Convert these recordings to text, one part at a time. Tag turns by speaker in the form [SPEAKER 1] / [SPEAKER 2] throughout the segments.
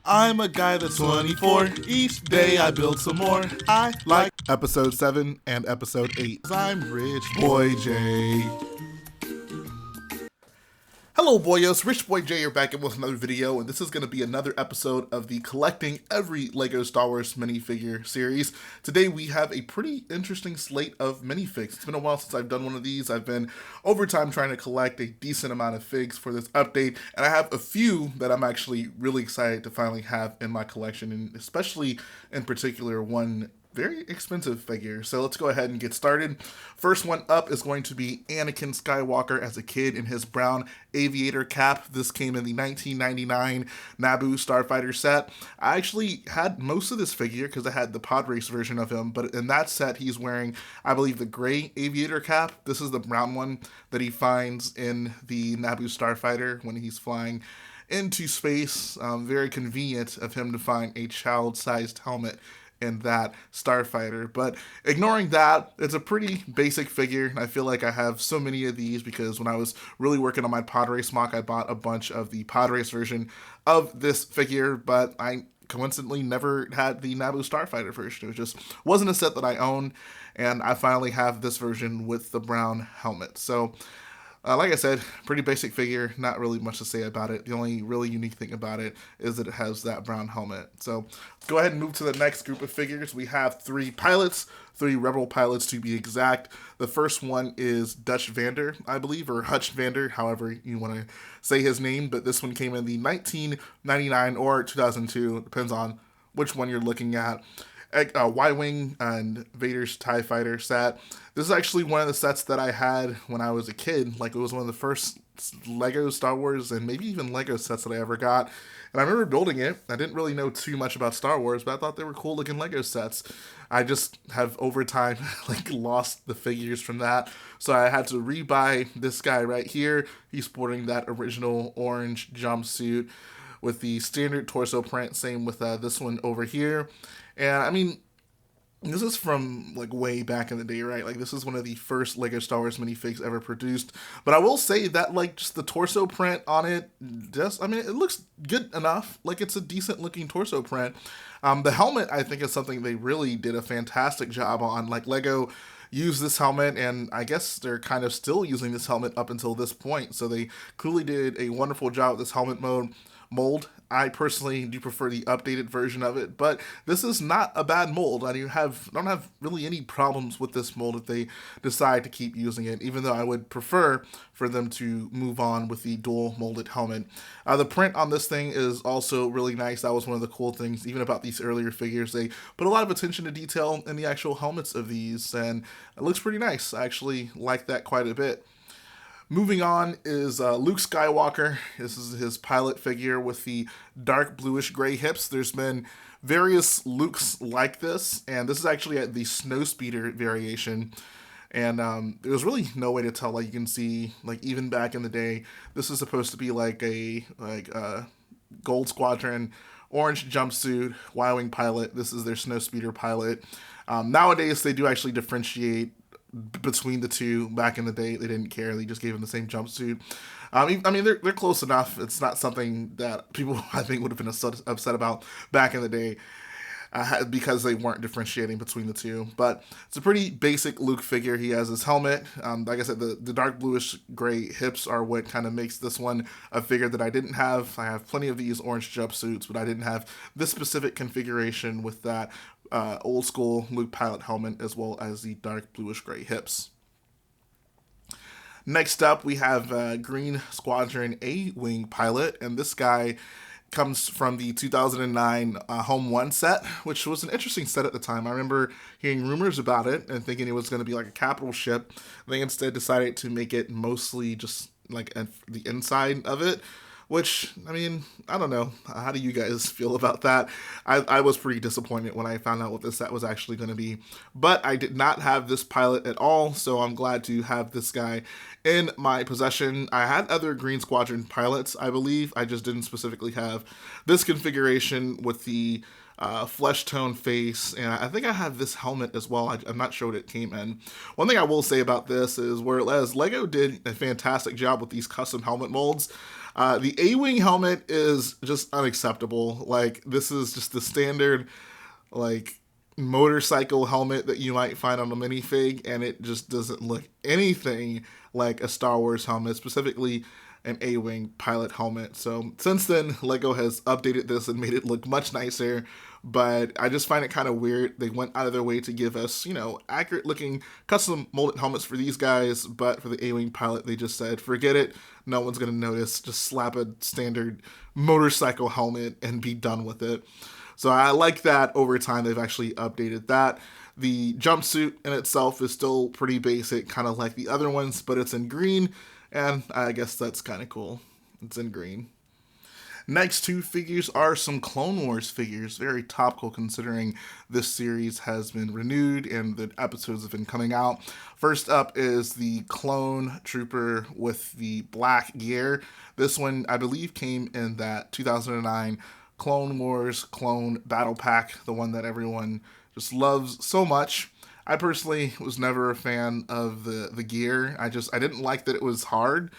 [SPEAKER 1] I'm a guy that's 24. Each day I build some more. I like episode 7 and episode 8. I'm Rich Boy J. Hello boyos, Rich Boy J here back in with another video, and this is going to be another episode of the Collecting Every LEGO Star Wars Minifigure series. Today we have a pretty interesting slate of minifigs. It's been a while since I've done one of these. I've been over time trying to collect a decent amount of figs for this update, and I have a few that I'm actually really excited to finally have in my collection, and especially in particular one very expensive figure. So let's go ahead and get started. First one up is going to be Anakin Skywalker as a kid in his brown aviator cap. This came in the 1999 Naboo Starfighter set. I actually had most of this figure because I had the pod race version of him, but in that set he's wearing, I believe, the gray aviator cap. This is the brown one that he finds in the Naboo Starfighter when he's flying into space. Very convenient of him to find a child-sized helmet in that starfighter. But ignoring that, it's a pretty basic figure. I feel like I have so many of these because when I was really working on my pod race mock, I bought a bunch of the pod race version of this figure, but I coincidentally never had the Naboo Starfighter version. It just wasn't a set that I owned, and I finally have this version with the brown helmet. So like I said, pretty basic figure, not really much to say about it. The only really unique thing about it is that it has that brown helmet. So let's go ahead and move to the next group of figures. We have three pilots, three Rebel pilots to be exact. The first one is Dutch Vander, I believe, or Hutch Vander, however you want to say his name. But this one came in the 1999 or 2002, depends on which one you're looking at. Y-Wing and Vader's TIE Fighter set. This is actually one of the sets that I had when I was a kid. Like, it was one of the first LEGO Star Wars and maybe even LEGO sets that I ever got. And I remember building it. I didn't really know too much about Star Wars, but I thought they were cool looking LEGO sets. I just have over time lost the figures from that. So I had to rebuy this guy right here. He's sporting that original orange jumpsuit with the standard torso print. Same with this one over here. And I mean, this is from way back in the day, right? This is one of the first LEGO Star Wars minifigs ever produced. But I will say that just the torso print on it, it looks good enough. It's a decent looking torso print. The helmet, I think, is something they really did a fantastic job on. LEGO used this helmet, and I guess they're kind of still using this helmet up until this point. So they clearly did a wonderful job with this helmet mold. I personally do prefer the updated version of it, but this is not a bad mold. I don't have really any problems with this mold if they decide to keep using it, even though I would prefer for them to move on with the dual molded helmet. The print on this thing is also really nice. That was one of the cool things, even about these earlier figures. They put a lot of attention to detail in the actual helmets of these, and it looks pretty nice. I actually like that quite a bit. Moving on is Luke Skywalker. This is his pilot figure with the dark bluish gray hips. There's been various Lukes like this, and this is actually the Snowspeeder variation. And there was really no way to tell. You can see, even back in the day, this is supposed to be a gold Squadron, orange jumpsuit, Y-Wing pilot. This is their Snowspeeder pilot. Nowadays, they do actually differentiate between the two. Back in the day, they didn't care. They just gave him the same jumpsuit. They're close enough. It's not something that people, I think, would have been upset about back in the day because they weren't differentiating between the two. But it's a pretty basic Luke figure. He has his helmet. Like I said, the dark bluish gray hips are what kind of makes this one a figure that I didn't have. I have plenty of these orange jumpsuits, but I didn't have this specific configuration with that old school Luke pilot helmet, as well as the dark bluish gray hips. Next up, we have Green Squadron A-Wing pilot, and this guy comes from the 2009 Home 1 set, which was an interesting set at the time. I remember hearing rumors about it and thinking it was going to be like a capital ship. They instead decided to make it mostly just the inside of it, which, I don't know. How do you guys feel about that? I was pretty disappointed when I found out what this set was actually going to be. But I did not have this pilot at all, so I'm glad to have this guy in my possession. I had other Green Squadron pilots, I believe. I just didn't specifically have this configuration with the flesh tone face, and I think I have this helmet as well. I'm not sure what it came in. One thing I will say about this is, whereas LEGO did a fantastic job with these custom helmet molds, The A-Wing helmet is just unacceptable. Like, this is just the standard, like, motorcycle helmet that you might find on a minifig, and it just doesn't look anything like a Star Wars helmet, specifically an A-Wing pilot helmet. So since then, Lego has updated this and made it look much nicer, but I just find it kind of weird. They went out of their way to give us, you know, accurate looking custom molded helmets for these guys, but for the A-Wing pilot, they just said, forget it, no one's gonna notice, just slap a standard motorcycle helmet and be done with it. So I like that over time they've actually updated that. The jumpsuit in itself is still pretty basic, kind of like the other ones, but it's in green, and I guess that's kind of cool. It's in green. Next two figures are some Clone Wars figures, very topical considering this series has been renewed and the episodes have been coming out. First up is the Clone Trooper with the black gear. This one, I believe, came in that 2009 Clone Wars Clone Battle Pack, the one that everyone just loves so much. I personally was never a fan of the gear. I didn't like that it was hard.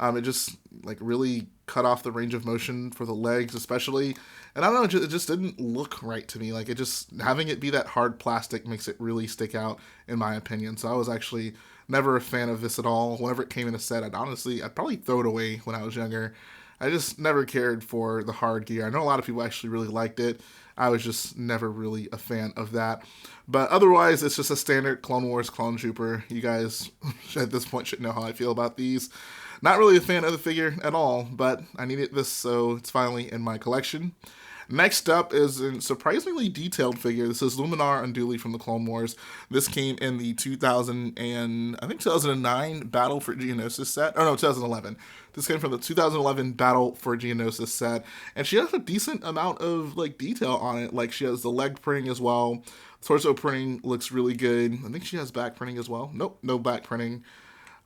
[SPEAKER 1] It just like really cut off the range of motion for the legs especially. And I don't know, it just didn't look right to me. Like, it just, having it be that hard plastic makes it really stick out in my opinion. So I was actually never a fan of this at all. Whenever it came in a set, I'd probably throw it away when I was younger. I just never cared for the hard gear. I know a lot of people actually really liked it. I was just never really a fan of that. But otherwise, it's just a standard Clone Wars Clone Trooper. You guys, at this point, should know how I feel about these. Not really a fan of the figure at all, but I needed this, so it's finally in my collection. Next up is a surprisingly detailed figure. This is Luminar Unduli from the Clone Wars. This came in the 2009 Battle for Geonosis set. Oh no, 2011. This came from the 2011 Battle for Geonosis set, and she has a decent amount of like detail on it. Like, she has the leg printing as well. Torso printing looks really good. I think she has back printing as well. Nope, no back printing.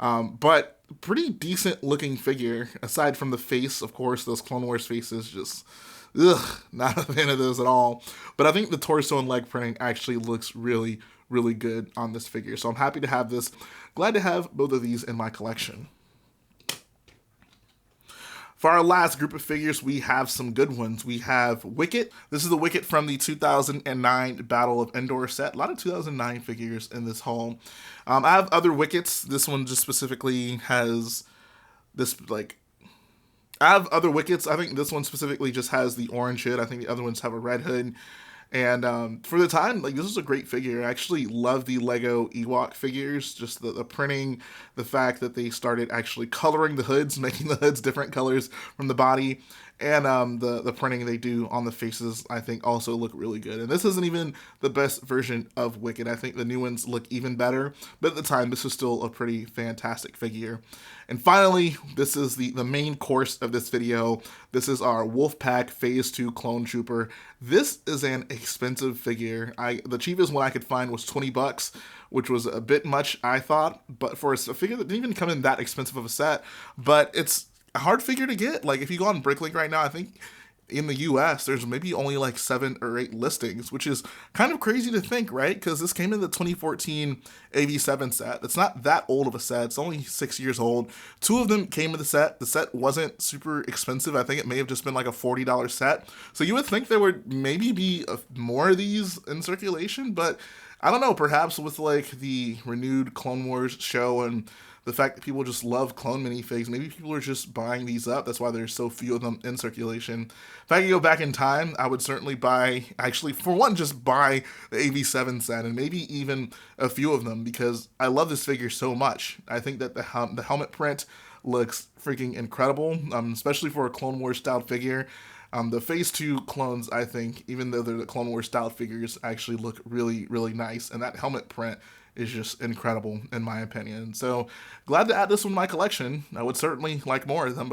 [SPEAKER 1] But pretty decent looking figure, aside from the face, of course. Those Clone Wars faces, just, ugh, not a fan of those at all. But I think the torso and leg printing actually looks really, really good on this figure. So I'm happy to have this. Glad to have both of these in my collection. For our last group of figures, we have some good ones. We have Wicket. This is the Wicket from the 2009 Battle of Endor set. A lot of 2009 figures in this haul. I have other Wickets. This one just specifically has this, like, I have other Wickets. I think this one specifically just has the orange hood. I think the other ones have a red hood. And for the time, like, this is a great figure. I actually love the Lego Ewok figures, just the printing, the fact that they started actually coloring the hoods, making the hoods different colors from the body, and the printing they do on the faces, I think, also look really good. And this isn't even the best version of Wicket. I think the new ones look even better, but at the time, this is still a pretty fantastic figure. And finally, this is the main course of this video. This is our Wolfpack Phase 2 Clone Trooper. This is an expensive figure. The cheapest one I could find was $20, which was a bit much, I thought, but for a figure that didn't even come in that expensive of a set, but it's a hard figure to get. Like, if you go on Bricklink right now, I think in the US, there's maybe only like 7 or 8 listings, which is kind of crazy to think, right? Because this came in the 2014 AV7 set. It's not that old of a set. It's only 6 years old. 2 of them came in the set. The set wasn't super expensive. I think it may have just been like a $40 set. So you would think there would maybe be more of these in circulation, but I don't know, perhaps with like the renewed Clone Wars show and the fact that people just love clone minifigs, maybe people are just buying these up. That's why there's so few of them in circulation. If I could go back in time, I would certainly buy, actually, for one, just buy the AV7 set and maybe even a few of them, because I love this figure so much. I think that the helmet print looks freaking incredible, especially for a Clone Wars style figure. The Phase 2 clones, I think, even though they're the Clone Wars style figures, actually look really, really nice. And that helmet print is just incredible, in my opinion. So, glad to add this one to my collection. I would certainly like more of them.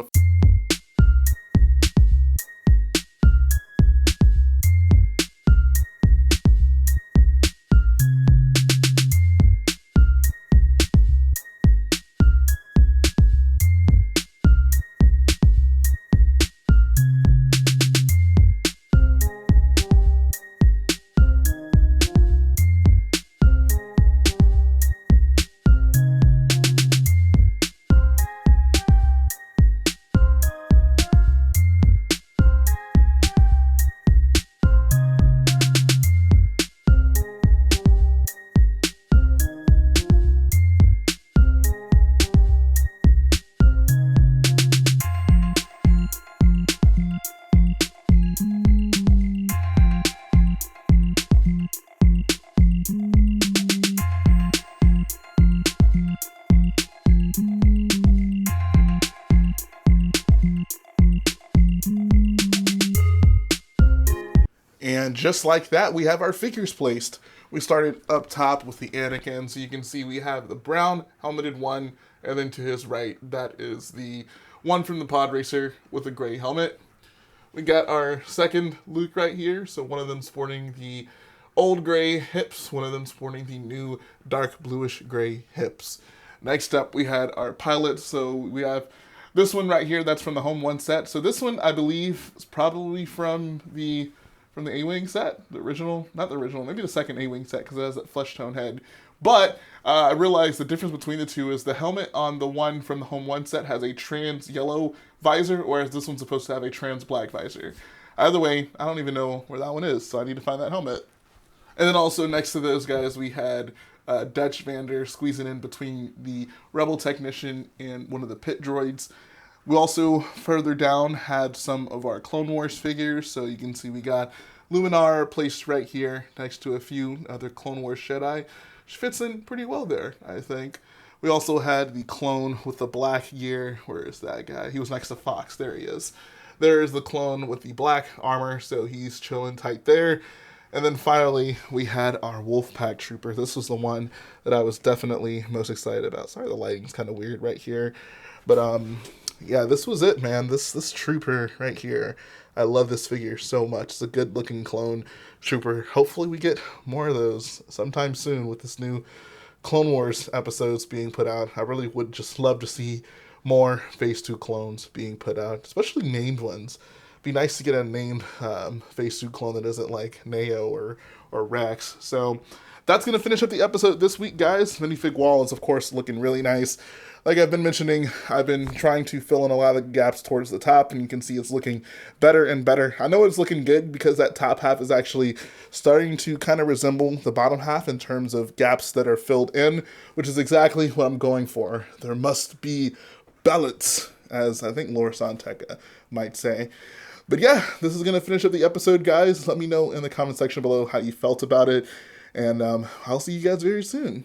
[SPEAKER 1] And just like that, we have our figures placed. We started up top with the Anakin, so you can see we have the brown helmeted one, and then to his right, that is the one from the pod racer with a gray helmet. We got our second Luke right here, so one of them sporting the old gray hips, one of them sporting the new dark bluish gray hips. Next up, we had our pilot, so we have this one right here, that's from the Home 1 set. So this one, I believe, is probably from the A-Wing set, the original, not the original, maybe the second A-Wing set, because it has that flesh tone head. But I realized the difference between the two is the helmet on the one from the Home 1 set has a trans yellow visor, whereas this one's supposed to have a trans black visor. Either way, I don't even know where that one is, so I need to find that helmet. And then also next to those guys, we had Dutch Vander squeezing in between the Rebel technician and one of the pit droids. We also, further down, had some of our Clone Wars figures. So you can see we got Luminar placed right here next to a few other Clone Wars Jedi. Which fits in pretty well there, I think. We also had the clone with the black gear. Where is that guy? He was next to Fox. There he is. There is the clone with the black armor, so he's chilling tight there. And then finally, we had our Wolfpack Trooper. This was the one that I was definitely most excited about. Sorry, the lighting's kind of weird right here. But, yeah, this was it, man. This Trooper right here. I love this figure so much. It's a good-looking clone Trooper. Hopefully we get more of those sometime soon with this new Clone Wars episodes being put out. I really would just love to see more Phase 2 clones being put out, especially named ones. Be nice to get a named Phase 2 clone that isn't like Neo or Rex. So that's going to finish up the episode this week, guys. Minifig wall is, of course, looking really nice. Like I've been mentioning, I've been trying to fill in a lot of the gaps towards the top, and you can see it's looking better and better. I know it's looking good because that top half is actually starting to kind of resemble the bottom half in terms of gaps that are filled in, which is exactly what I'm going for. There must be balance, as I think Laura Santeca might say. But yeah, this is going to finish up the episode, guys. Let me know in the comment section below how you felt about it, and I'll see you guys very soon.